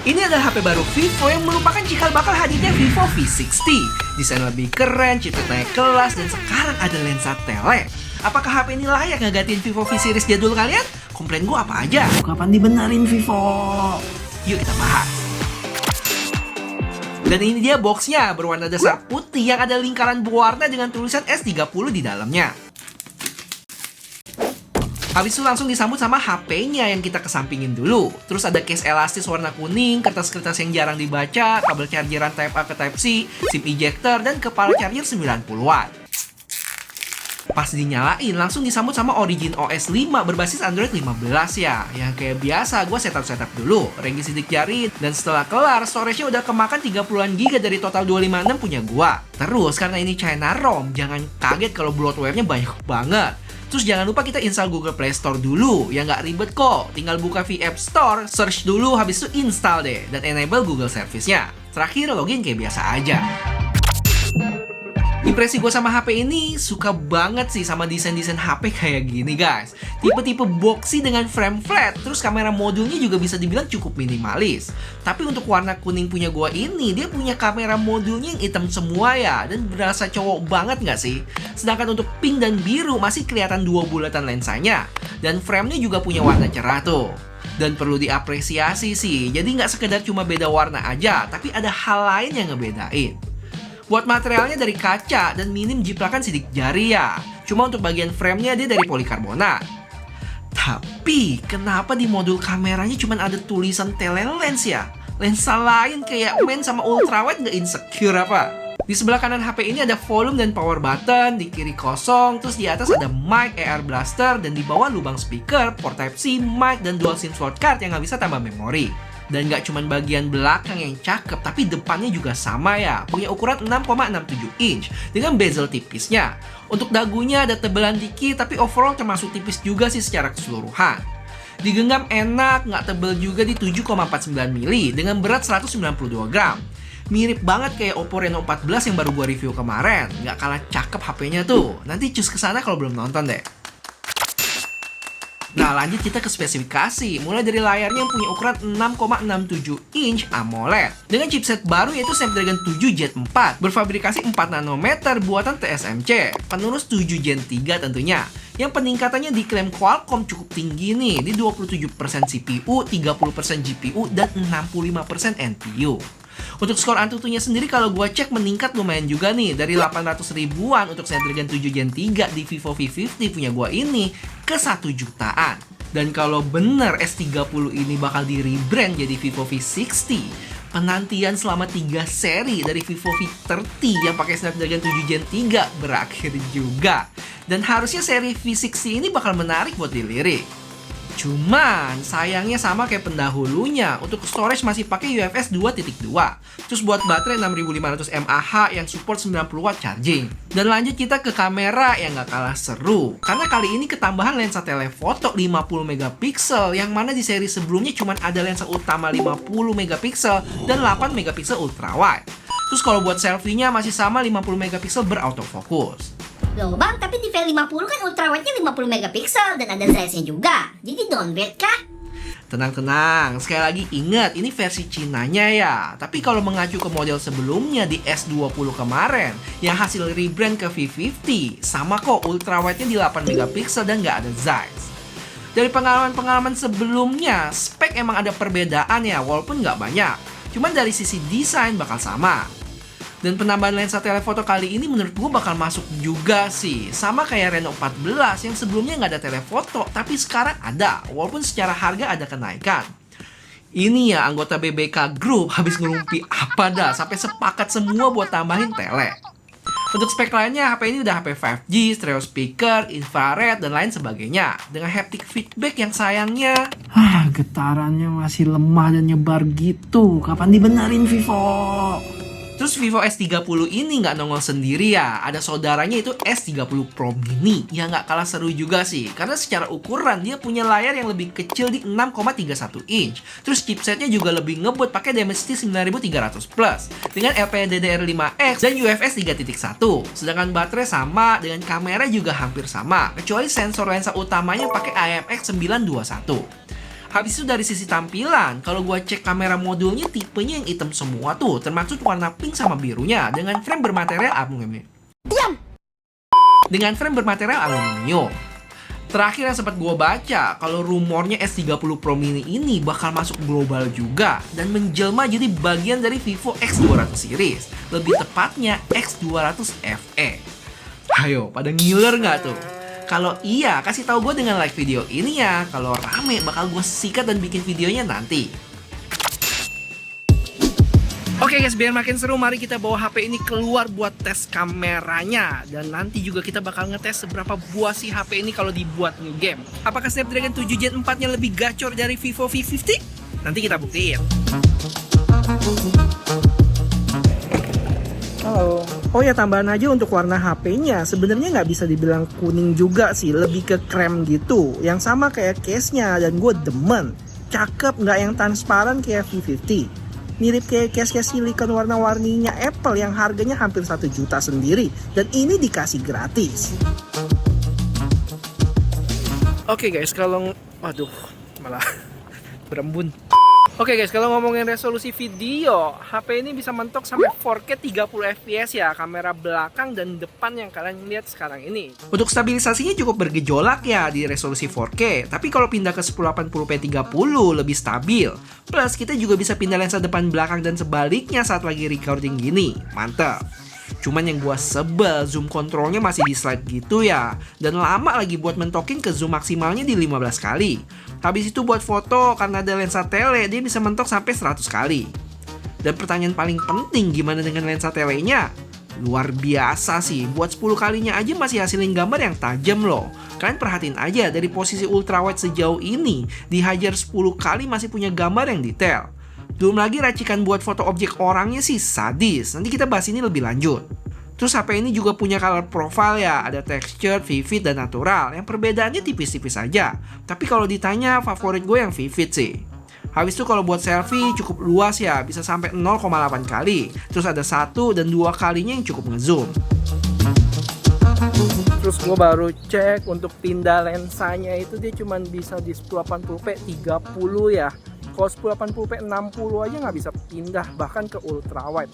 Ini adalah HP baru Vivo yang merupakan cikal bakal hadirnya Vivo V60. Desain lebih keren, chipset naik kelas, dan sekarang ada lensa tele. Apakah HP ini layak ngegantiin Vivo V series jadul kalian? Komplain gue apa aja? Kapan dibenerin Vivo? Yuk kita bahas. Dan ini dia boxnya, berwarna dasar putih yang ada lingkaran berwarna dengan tulisan S30 di dalamnya. Habis itu langsung disambut sama HP-nya yang kita kesampingin dulu. Terus ada case elastis warna kuning, kertas-kertas yang jarang dibaca, kabel chargeran Type A ke Type C, SIM ejector, dan kepala charger 90 watt. Pas dinyalain, langsung disambut sama Origin OS 5 berbasis Android 15 ya. Yang kayak biasa, gue setup dulu, renggi sidik jari, dan setelah kelar, storage-nya udah kemakan 30-an giga dari total 256 punya gue. Terus, karena ini China ROM, jangan kaget kalau bloatware-nya banyak banget. Terus jangan lupa kita install Google Play Store dulu, ya nggak ribet kok. Tinggal buka V App Store, search dulu, habis itu install deh, dan enable Google Service-nya. Terakhir login kayak biasa aja. Impresi gue sama HP ini suka banget sih sama desain-desain HP kayak gini guys. Tipe-tipe boxy dengan frame flat, terus kamera modulnya juga bisa dibilang cukup minimalis. Tapi untuk warna kuning punya gue ini, dia punya kamera modulnya yang hitam semua ya, dan berasa cowok banget nggak sih? Sedangkan untuk pink dan biru masih kelihatan dua bulatan lensanya, dan framenya juga punya warna cerah tuh. Dan perlu diapresiasi sih, jadi nggak sekedar cuma beda warna aja, tapi ada hal lain yang ngebedain. Buat materialnya dari kaca dan minim jiplakan sidik jari ya. Cuma untuk bagian framenya dia dari polikarbonat. Tapi kenapa di modul kameranya cuma ada tulisan telelens ya? Lensa lain kayak main sama ultrawide nggak insecure apa? Di sebelah kanan HP ini ada volume dan power button, di kiri kosong, terus di atas ada mic, AR blaster, dan di bawah lubang speaker, port Type-C, mic, dan dual SIM slot card yang nggak bisa tambah memori. Dan nggak cuma bagian belakang yang cakep, tapi depannya juga sama ya. Punya ukuran 6,67 inch dengan bezel tipisnya. Untuk dagunya ada tebelan dikit, tapi overall termasuk tipis juga sih secara keseluruhan. Digenggam enak, nggak tebel juga di 7,49 mili dengan berat 192 gram. Mirip banget kayak Oppo Reno 14 yang baru gua review kemarin. Nggak kalah cakep HP-nya tuh. Nanti cus kesana kalau belum nonton deh. Nah lanjut kita ke spesifikasi. Mulai dari layarnya yang punya ukuran 6,67 inch AMOLED dengan chipset baru yaitu Snapdragon 7 Gen 4 berfabrikasi 4 nanometer buatan TSMC, penerus 7 Gen 3 tentunya. Yang peningkatannya diklaim Qualcomm cukup tinggi nih, di 27% CPU, 30% GPU, dan 65% NPU. Untuk skor Antutunya sendiri kalau gua cek meningkat lumayan juga nih, dari 800 ribuan untuk Snapdragon 7 Gen 3 di Vivo V50 punya gua ini ke 1 jutaan. Dan kalau bener S30 ini bakal di rebrand jadi Vivo V60, penantian selama 3 seri dari Vivo V30 yang pakai Snapdragon 7 Gen 3 berakhir juga. Dan harusnya seri V60 ini bakal menarik buat dilirik. Cuman sayangnya sama kayak pendahulunya, untuk storage masih pakai UFS 2.2. Terus buat baterai 6500 mAh yang support 90 watt charging. Dan lanjut kita ke kamera yang gak kalah seru, karena kali ini ketambahan lensa telefoto 50 megapiksel, yang mana di seri sebelumnya cuma ada lensa utama 50 megapiksel dan 8 megapiksel ultrawide. Terus kalau buat selfie-nya masih sama 50 megapiksel berautofokus. Loh bang, tapi di V50 kan ultrawide-nya 50 megapiksel dan ada Zeiss-nya juga. Jadi downgrade kah? Tenang-tenang, sekali lagi ingat ini versi Cinanya ya. Tapi kalau mengacu ke model sebelumnya di S20 kemarin yang hasil rebrand ke V50, sama kok ultrawide-nya di 8 megapiksel dan nggak ada Zeiss. Dari pengalaman-pengalaman sebelumnya, spek emang ada perbedaan ya, walaupun nggak banyak. Cuman dari sisi desain bakal sama. Dan penambahan lensa telefoto kali ini menurut gue bakal masuk juga sih. Sama kayak Reno 14 yang sebelumnya nggak ada telefoto, tapi sekarang ada, walaupun secara harga ada kenaikan. Ini ya anggota BBK Group habis ngerumpi apa dah, sampai sepakat semua buat tambahin tele. Untuk spek lainnya, HP ini udah HP 5G, stereo speaker, infrared, dan lain sebagainya. Dengan haptic feedback yang sayangnya getarannya masih lemah dan nyebar gitu. Kapan dibenerin Vivo? Terus Vivo S30 ini nggak nongol sendiri ya, ada saudaranya itu S30 Pro Mini yang nggak kalah seru juga sih. Karena secara ukuran dia punya layar yang lebih kecil di 6,31 inch. Terus chipsetnya juga lebih ngebut pakai Dimensity 9300 Plus dengan LPDDR5X dan UFS 3.1. Sedangkan baterai sama, dengan kamera juga hampir sama, kecuali sensor lensa utamanya pakai IMX921. Habis itu dari sisi tampilan, kalau gua cek kamera modulnya tipenya yang hitam semua tuh, termasuk warna pink sama birunya dengan frame bermaterial aluminium. Dengan frame bermaterial aluminium. Terakhir yang sempat gua baca, kalau rumornya S30 Pro Mini ini bakal masuk global juga dan menjelma jadi bagian dari Vivo X200 series, lebih tepatnya X200 FE. Ayo, pada ngiler nggak tuh? Kalau iya, kasih tahu gue dengan like video ini ya. Kalau rame, bakal gue sikat dan bikin videonya nanti. Oke guys, biar makin seru, mari kita bawa HP ini keluar buat tes kameranya. Dan nanti juga kita bakal ngetes seberapa buah si HP ini kalau dibuat nge-game. Apakah Snapdragon 7 Gen 4-nya lebih gacor dari Vivo V50? Nanti kita buktiin. Halo. Oh ya, tambahan aja untuk warna HP-nya, sebenarnya nggak bisa dibilang kuning juga sih, lebih ke krem gitu, yang sama kayak case-nya, dan gue demen. Cakep, nggak yang transparan kayak V50. Mirip kayak case-case silikon warna-warninya Apple yang harganya hampir 1 juta sendiri, dan ini dikasih gratis. Oke guys, kalau waduh, malah berembun. Oke guys, kalau ngomongin resolusi video, HP ini bisa mentok sampai 4K 30 fps ya, kamera belakang dan depan yang kalian lihat sekarang ini. Untuk stabilisasinya cukup bergejolak ya di resolusi 4K, tapi kalau pindah ke 1080p 30 lebih stabil. Plus kita juga bisa pindah lensa depan belakang dan sebaliknya saat lagi recording gini, mantap. Cuman yang gua sebel, zoom kontrolnya masih di slide gitu ya. Dan lama lagi buat mentokin ke zoom maksimalnya di 15 kali. Habis itu buat foto, karena ada lensa tele, dia bisa mentok sampai 100 kali. Dan pertanyaan paling penting, gimana dengan lensa telenya? Luar biasa sih, buat 10 kalinya aja masih hasilin gambar yang tajam loh. Kalian perhatiin aja, dari posisi ultrawide sejauh ini, dihajar 10 kali masih punya gambar yang detail. Belum lagi racikan buat foto objek orangnya sih sadis. Nanti kita bahas ini lebih lanjut. Terus HP ini juga punya color profile ya. Ada texture, vivid, dan natural. Yang perbedaannya tipis-tipis aja. Tapi kalau ditanya, favorit gue yang vivid sih. Habis itu kalau buat selfie cukup luas ya. Bisa sampai 0,8 kali. Terus ada 1 dan 2 kalinya yang cukup ngezoom. Terus gue baru cek untuk pindah lensanya itu dia cuma bisa di 1080p 30 ya. Kalau 1080p 60 aja nggak bisa pindah, bahkan ke ultrawide.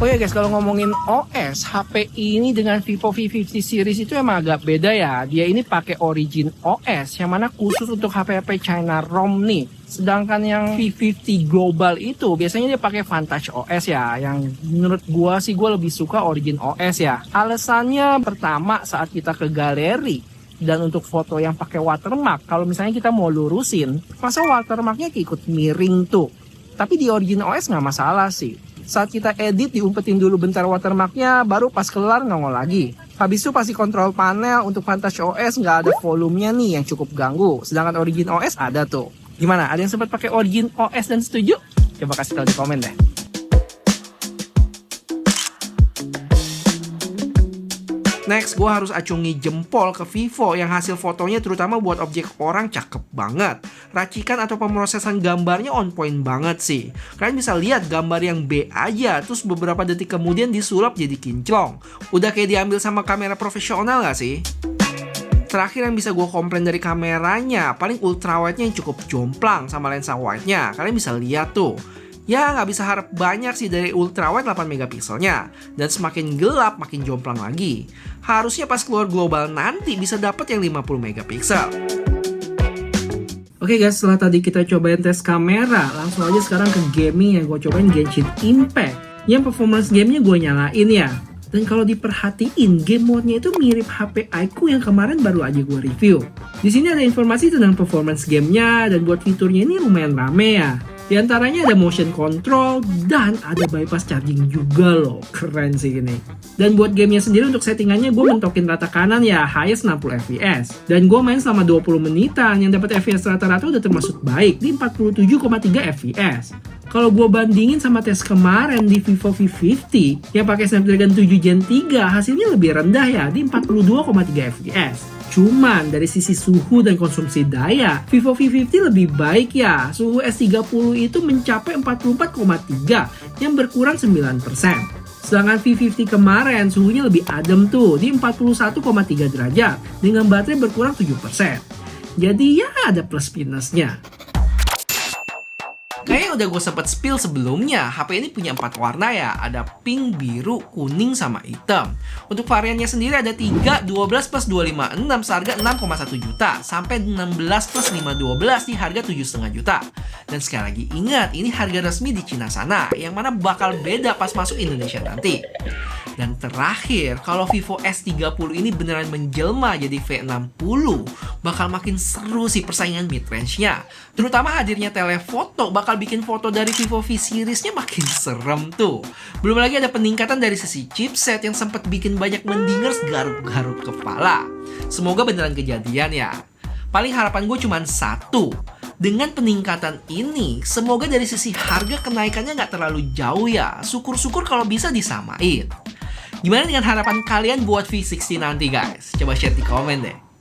Oke guys, kalau ngomongin OS, HP ini dengan Vivo V50 series itu emang agak beda ya. Dia ini pakai Origin OS, yang mana khusus untuk HP-HP China ROM nih. Sedangkan yang V50 global itu biasanya dia pakai Vantage OS ya. Yang menurut gua sih gua lebih suka Origin OS ya. Alasannya pertama, saat kita ke galeri dan untuk foto yang pakai watermark, kalau misalnya kita mau lurusin, masa watermarknya ikut miring tuh. Tapi di Origin OS nggak masalah sih. Saat kita edit, diumpetin dulu bentar watermarknya, baru pas kelar nongol lagi. Habis itu pasti kontrol panel untuk Vantage OS nggak ada volumenya nih yang cukup ganggu. Sedangkan Origin OS ada tuh. Gimana? Ada yang sempat pakai Origin OS dan setuju? Coba kasih tahu di komen deh. Next, gue harus acungi jempol ke Vivo yang hasil fotonya terutama buat objek orang cakep banget. Racikan atau pemrosesan gambarnya on point banget sih. Kalian bisa lihat gambar yang B aja, terus beberapa detik kemudian disulap jadi kinclong. Udah kayak diambil sama kamera profesional gak sih? Terakhir yang bisa gue komplain dari kameranya, paling ultrawide-nya yang cukup jomplang sama lensa wide-nya. Kalian bisa lihat tuh. Ya nggak bisa harap banyak sih dari ultrawide 8 megapikselnya. Dan semakin gelap makin jomplang lagi. Harusnya pas keluar global nanti bisa dapat yang 50 megapiksel. Oke guys, setelah tadi kita cobain tes kamera, langsung aja sekarang ke gaming yang gue cobain Genshin Impact. Yang performance gamenya gue nyalain ya. Dan kalau diperhatiin, game mode-nya itu mirip HP iQOO yang kemarin baru aja gue review. Di sini ada informasi tentang performance gamenya dan buat fiturnya ini lumayan rame ya. Di antaranya ada motion control dan ada bypass charging juga loh. Keren sih ini. Dan buat gamenya sendiri untuk settingannya gue mentokin rata kanan ya, highest 60 fps. Dan gue main selama 20 menitan yang dapat fps rata-rata udah termasuk baik di 47,3 fps. Kalau gue bandingin sama tes kemarin di Vivo V50 yang pakai Snapdragon 7 Gen 3, hasilnya lebih rendah ya di 42,3 fps. Cuman dari sisi suhu dan konsumsi daya, Vivo V50 lebih baik ya. Suhu S30 itu mencapai 44,3 yang berkurang 9%. Sedangkan V50 kemarin suhunya lebih adem tuh di 41,3 derajat dengan baterai berkurang 7%. Jadi ya ada plus minusnya. Kayaknya udah gue sempet spill sebelumnya, HP ini punya 4 warna ya. Ada pink, biru, kuning, sama hitam. Untuk variannya sendiri ada 3, 12 plus 256 seharga 6,1 juta. Sampai 16 plus 512 di harga 7,5 juta. Dan sekali lagi ingat, ini harga resmi di Cina sana, yang mana bakal beda pas masuk Indonesia nanti. Dan terakhir, kalau Vivo S30 ini beneran menjelma jadi V60, bakal makin seru sih persaingan mid-range-nya. Terutama hadirnya telefoto bakal bikin foto dari Vivo V series-nya makin serem tuh. Belum lagi ada peningkatan dari sisi chipset yang sempat bikin banyak mendingers garuk-garuk kepala. Semoga beneran kejadian ya. Paling harapan gue cuma satu. Dengan peningkatan ini, semoga dari sisi harga kenaikannya nggak terlalu jauh ya. Syukur-syukur kalau bisa disamain. Gimana dengan harapan kalian buat V60 nanti guys? Coba share di komen deh.